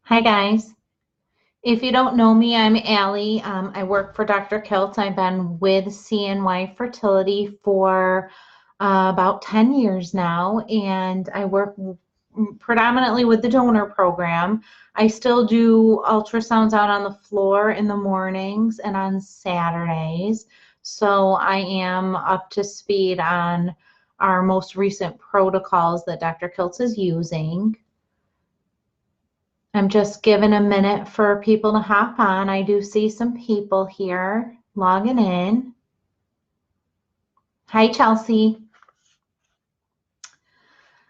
Hi guys. If you don't know me, I'm Allie. I work for Dr. Kilt. I've been with CNY Fertility for about 10 years now, and I work predominantly with the donor program. I still do ultrasounds out on the floor in the mornings and on Saturdays. So I am up to speed on our most recent protocols that Dr. Kilt is using. I'm just giving a minute for people to hop on. I do see some people here logging in. Hi, Chelsea.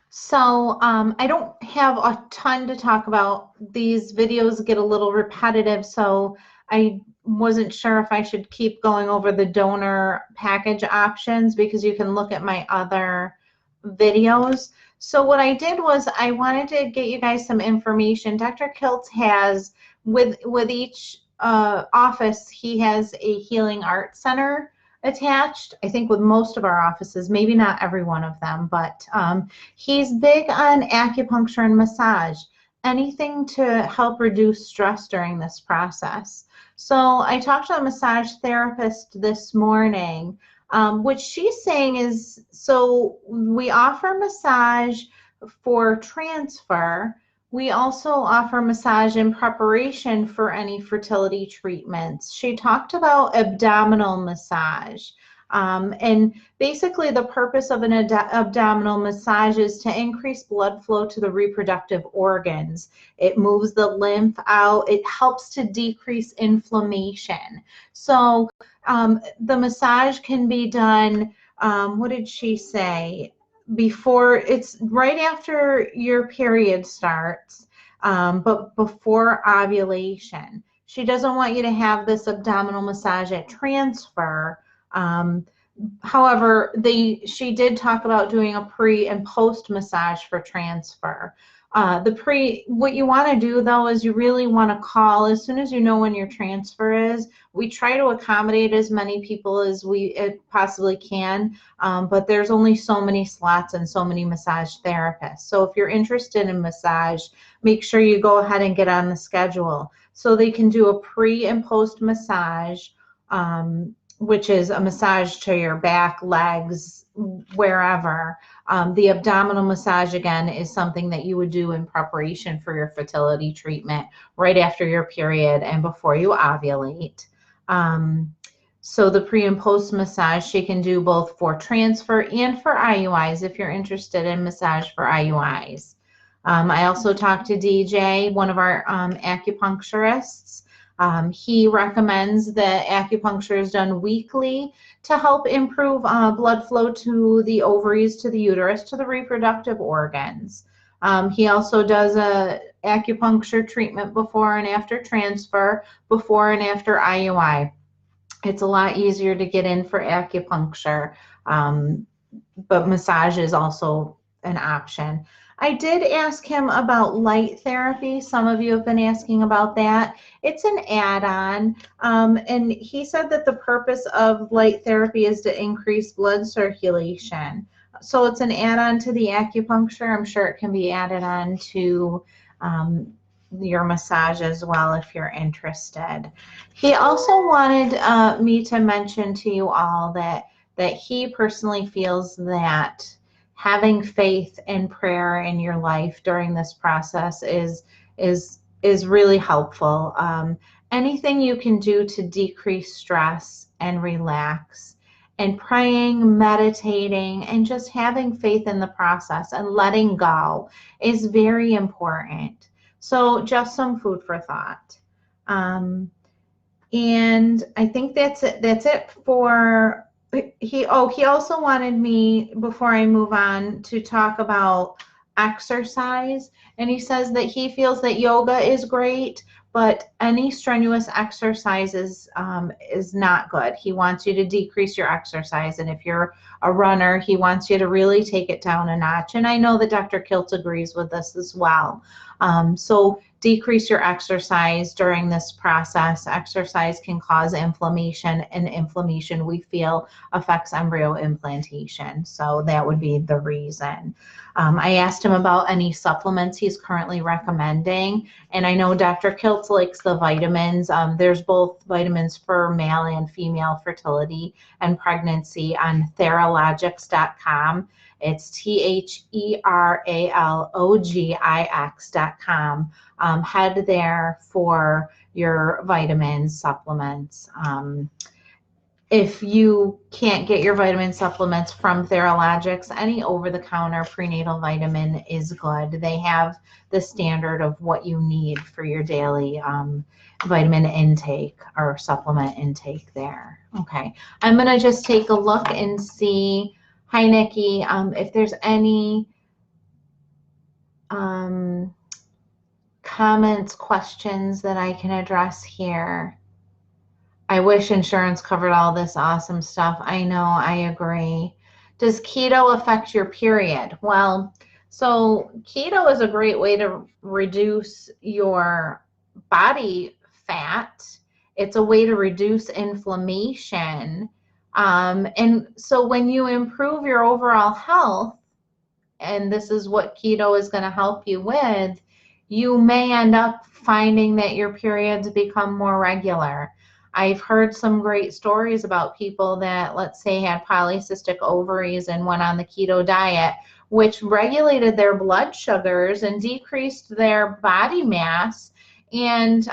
So I don't have a ton to talk about. These videos get a little repetitive, so I wasn't sure if I should keep going over the donor package options because you can look at my other videos. So what I did was I wanted to get you guys some information. Dr. Kilt has, with each office, he has a healing arts center attached. I think with most of our offices, maybe not every one of them, but he's big on acupuncture and massage, anything to help reduce stress during this process. So I talked to a massage therapist this morning. What she's saying is, so we offer massage for transfer. We also offer massage in preparation for any fertility treatments. She talked about abdominal massage. And basically the purpose of an abdominal massage is to increase blood flow to the reproductive organs. It moves the lymph out. It helps to decrease inflammation. So the massage can be done, what did she say? Before, it's right after your period starts, but before ovulation. She doesn't want you to have this abdominal massage at transfer. However, she did talk about doing a pre and post massage for transfer. What you want to do though is you really want to call as soon as you know when your transfer is. We try to accommodate as many people as we possibly can, but there's only so many slots and so many massage therapists. So if you're interested in massage, make sure you go ahead and get on the schedule so they can do a pre and post massage, which is a massage to your back, legs, wherever. The abdominal massage, again, is something that you would do in preparation for your fertility treatment right after your period and before you ovulate. So the pre and post massage, she can do both for transfer and for IUIs if you're interested in massage for IUIs. I also talked to DJ, one of our acupuncturists. He recommends that acupuncture is done weekly to help improve blood flow to the ovaries, to the uterus, to the reproductive organs. He also does a acupuncture treatment before and after transfer, before and after IUI. It's a lot easier to get in for acupuncture, but massage is also an option. I did ask him about light therapy. Some of you have been asking about that. It's an add-on, and he said that the purpose of light therapy is to increase blood circulation. So it's an add-on to the acupuncture. I'm sure it can be added on to your massage as well if you're interested. He also wanted me to mention to you all that he personally feels that having faith and prayer in your life during this process is really helpful. Anything you can do to decrease stress and relax, and praying, meditating, and just having faith in the process and letting go is very important. So just some food for thought. And I think that's it. That's it for he also wanted me, before I move on, to talk about exercise. And he says that he feels that yoga is great, but any strenuous exercise is not good. He wants you to decrease your exercise. And if you're a runner. He wants you to really take it down a notch. And I know that Dr. Kilt agrees with this as well. So decrease your exercise during this process. Exercise can cause inflammation, and inflammation, we feel, affects embryo implantation. So that would be the reason. I asked him about any supplements he's currently recommending, and I know Dr. Kilt likes the vitamins. There's both vitamins for male and female fertility and pregnancy on theralogics.com. It's THERALOGIX.com. Head there for your vitamins, supplements. If you can't get your vitamin supplements from Theralogics, any over-the-counter prenatal vitamin is good. They have the standard of what you need for your daily vitamin intake or supplement intake there. Okay, I'm going to just take a look and see, hi Nikki, if there's any comments, questions that I can address here. I wish insurance covered all this awesome stuff. I know, I agree. Does keto affect your period? Well, so keto is a great way to reduce your body fat. It's a way to reduce inflammation. And so when you improve your overall health, and this is what keto is going to help you with, you may end up finding that your periods become more regular. I've heard some great stories about people that, let's say, had polycystic ovaries and went on the keto diet, which regulated their blood sugars and decreased their body mass and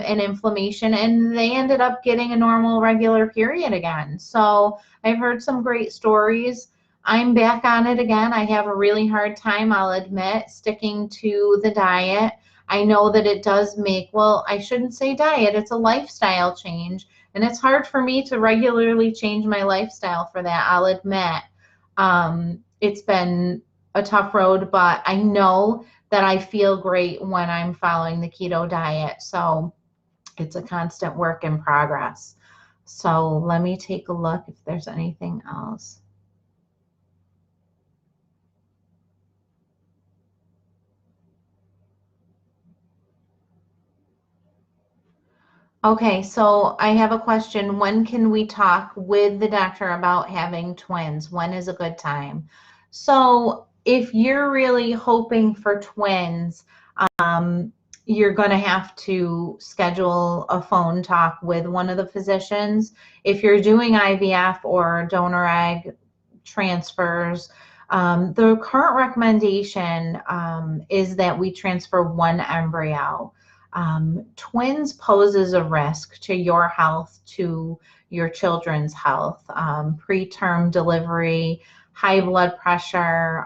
inflammation, and they ended up getting a normal, regular period again. So I've heard some great stories. I'm back on it again. I have a really hard time, I'll admit, sticking to the diet. I know that it does make, well, I shouldn't say diet, it's a lifestyle change. And it's hard for me to regularly change my lifestyle for that, I'll admit. It's been a tough road, but I know that I feel great when I'm following the keto diet. So it's a constant work in progress. So let me take a look if there's anything else. Okay, so I have a question. When can we talk with the doctor about having twins? When is a good time? So if you're really hoping for twins, you're going to have to schedule a phone talk with one of the physicians. If you're doing IVF or donor egg transfers, the current recommendation is that we transfer one embryo. Twins poses a risk to your health, to your children's health, preterm delivery, high blood pressure,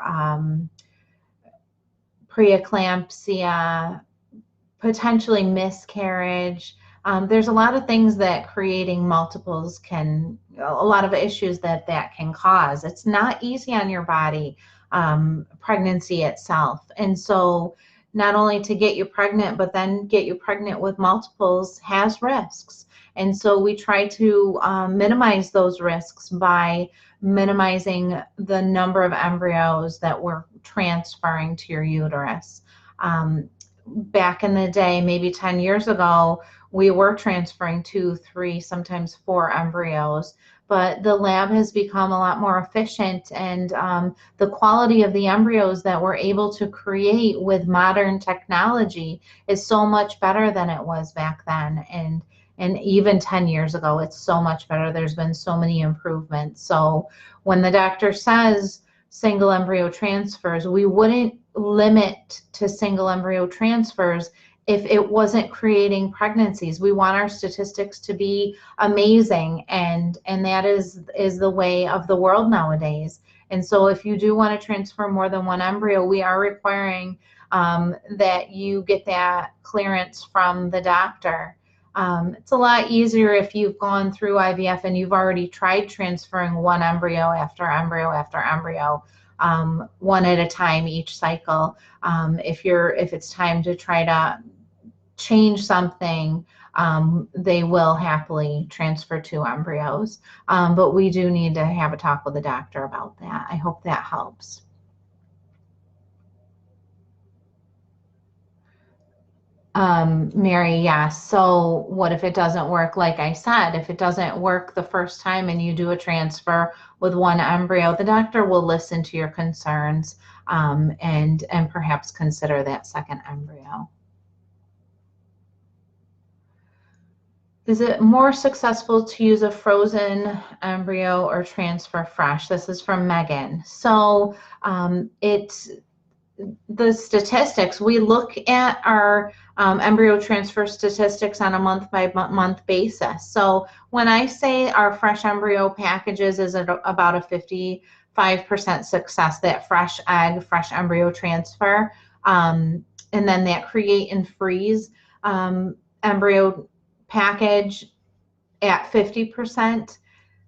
preeclampsia, potentially miscarriage. There's a lot of things that creating multiples can, a lot of issues that can cause. It's not easy on your body, pregnancy itself. And so not only to get you pregnant, but then get you pregnant with multiples has risks. And so we try to minimize those risks by minimizing the number of embryos that we're transferring to your uterus. Back in the day, maybe 10 years ago, we were transferring 2, 3, sometimes 4 embryos, but the lab has become a lot more efficient, and the quality of the embryos that we're able to create with modern technology is so much better than it was back then. And even 10 years ago, it's so much better. There's been so many improvements. So when the doctor says single embryo transfers, we wouldn't limit to single embryo transfers if it wasn't creating pregnancies. We want our statistics to be amazing, and that is the way of the world nowadays. And so if you do want to transfer more than one embryo, we are requiring that you get that clearance from the doctor. It's a lot easier if you've gone through IVF and you've already tried transferring one embryo after embryo after embryo, one at a time each cycle. If it's time to try to change something, they will happily transfer 2 embryos. But we do need to have a talk with the doctor about that. I hope that helps. Mary, yes. So what if it doesn't work? Like I said, if it doesn't work the first time and you do a transfer with 1 embryo, the doctor will listen to your concerns, and perhaps consider that second embryo. Is it more successful to use a frozen embryo or transfer fresh? This is from Megan. So it's the statistics. We look at our embryo transfer statistics on a month-by-month basis. So when I say our fresh embryo packages is about a 55% success, that fresh egg, fresh embryo transfer, and then that create and freeze embryo package at 50%.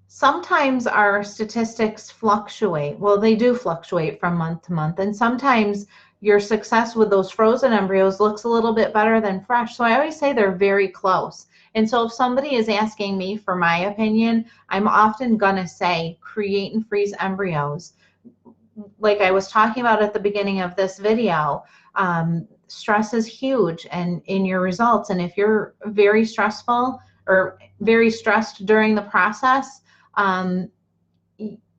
Sometimes our statistics fluctuate. Well, they do fluctuate from month to month, and sometimes your success with those frozen embryos looks a little bit better than fresh. So I always say they're very close. And so if somebody is asking me for my opinion, I'm often gonna say create and freeze embryos. Like I was talking about at the beginning of this video, stress is huge and in your results. And if you're very stressful or very stressed during the process,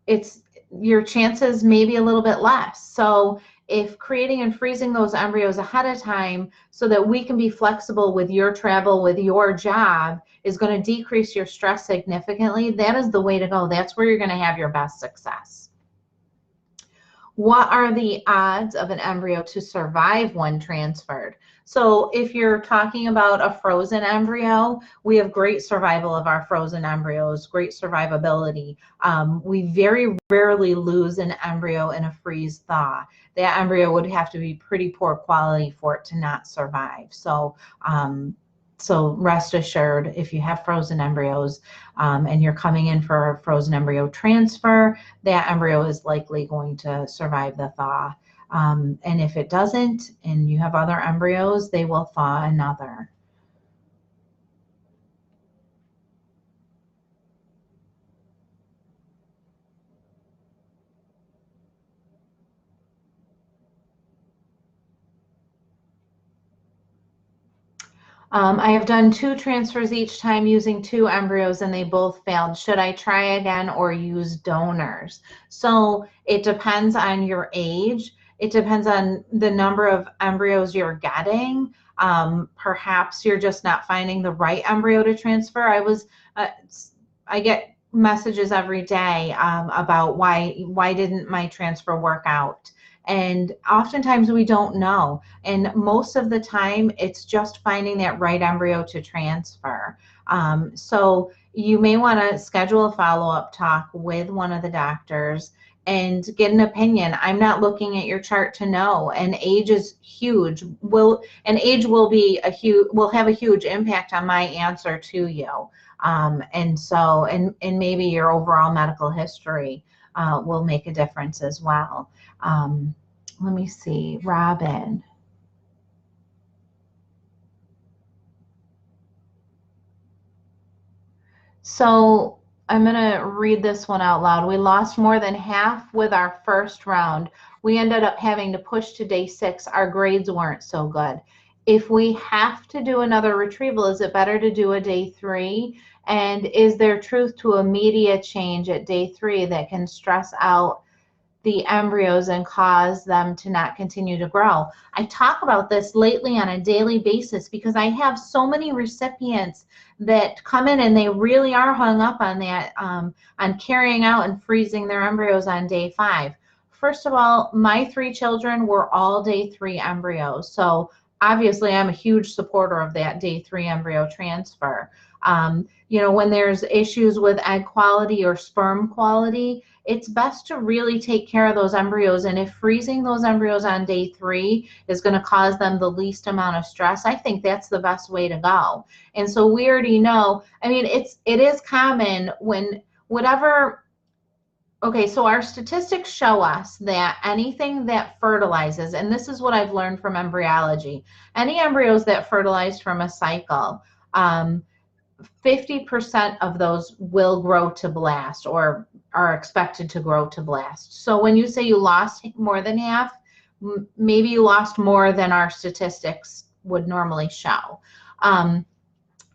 it's your chances maybe a little bit less. So if creating and freezing those embryos ahead of time so that we can be flexible with your travel, with your job, is going to decrease your stress significantly, that is the way to go. That's where you're going to have your best success. What are the odds of an embryo to survive when transferred? So if you're talking about a frozen embryo, we have great survival of our frozen embryos, great survivability. We very rarely lose an embryo in a freeze thaw. That embryo would have to be pretty poor quality for it to not survive. So rest assured, if you have frozen embryos and you're coming in for a frozen embryo transfer, that embryo is likely going to survive the thaw. And if it doesn't, and you have other embryos, they will thaw another. I have done 2 transfers each time using 2 embryos and they both failed. Should I try again or use donors? So it depends on your age. It depends on the number of embryos you're getting. Perhaps you're just not finding the right embryo to transfer. I get messages every day about why didn't my transfer work out? And oftentimes we don't know. And most of the time, it's just finding that right embryo to transfer. So you may want to schedule a follow-up talk with one of the doctors and get an opinion. I'm not looking at your chart to know. And age is huge. Age will have a huge impact on my answer to you. And maybe your overall medical history will make a difference as well. Let me see, Robin. So I'm going to read this one out loud. We lost more than half with our first round. We ended up having to push to day 6. Our grades weren't so good. If we have to do another retrieval, is it better to do a day 3? And is there truth to a media change at day 3 that can stress out the embryos and cause them to not continue to grow? I talk about this lately on a daily basis because I have so many recipients that come in and they really are hung up on that, on carrying out and freezing their embryos on day 5. First of all, my 3 children were all day 3 embryos. So obviously I'm a huge supporter of that day 3 embryo transfer. When there's issues with egg quality or sperm quality, it's best to really take care of those embryos. And if freezing those embryos on day 3 is going to cause them the least amount of stress, I think that's the best way to go. And so we already know, I mean, it is common when whatever Okay, so our statistics show us that anything that fertilizes, and this is what I've learned from embryology, any embryos that fertilized from a cycle, 50% of those will grow to blast or are expected to grow to blast. So when you say you lost more than half, maybe you lost more than our statistics would normally show.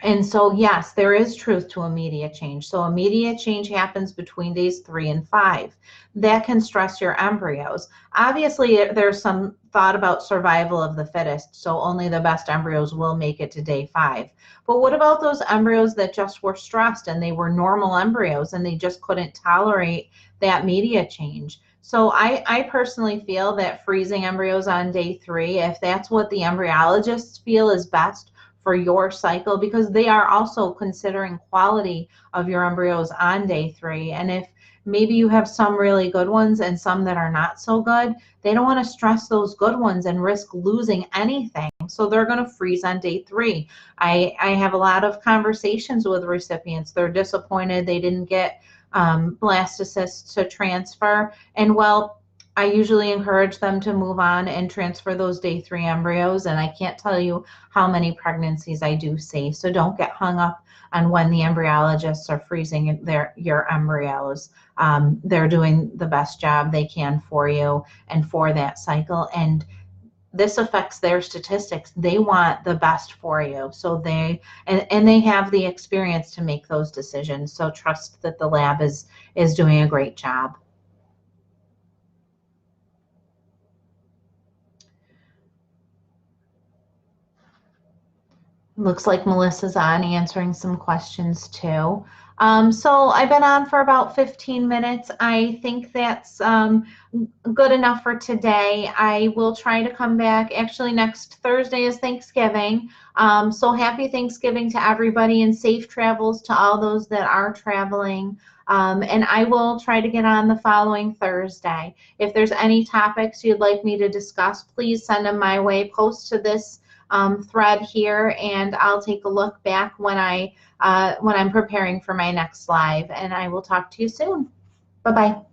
And so, yes, there is truth to immediate change. So immediate change happens between days 3 and 5. That can stress your embryos. Obviously, there's some thought about survival of the fittest, so only the best embryos will make it to day 5. But what about those embryos that just were stressed and they were normal embryos and they just couldn't tolerate that media change? So I personally feel that freezing embryos on day 3, if that's what the embryologists feel is best for your cycle, because they are also considering quality of your embryos on day 3. And if maybe you have some really good ones and some that are not so good, they don't want to stress those good ones and risk losing anything. So they're going to freeze on day 3. I have a lot of conversations with recipients. They're disappointed they didn't get blastocysts to transfer. And well, I usually encourage them to move on and transfer those day 3 embryos. And I can't tell you how many pregnancies I do see. So don't get hung up on when the embryologists are freezing your embryos. They're doing the best job they can for you and for that cycle. And this affects their statistics. They want the best for you. So they have the experience to make those decisions. So trust that the lab is doing a great job. Looks like Melissa's on answering some questions too. So I've been on for about 15 minutes. I think that's good enough for today. I will try to come back. Actually, next Thursday is Thanksgiving. So happy Thanksgiving to everybody and safe travels to all those that are traveling. And I will try to get on the following Thursday. If there's any topics you'd like me to discuss, please send them my way. Post to this thread here, and I'll take a look back when I'm preparing for my next live. And I will talk to you soon. Bye-bye.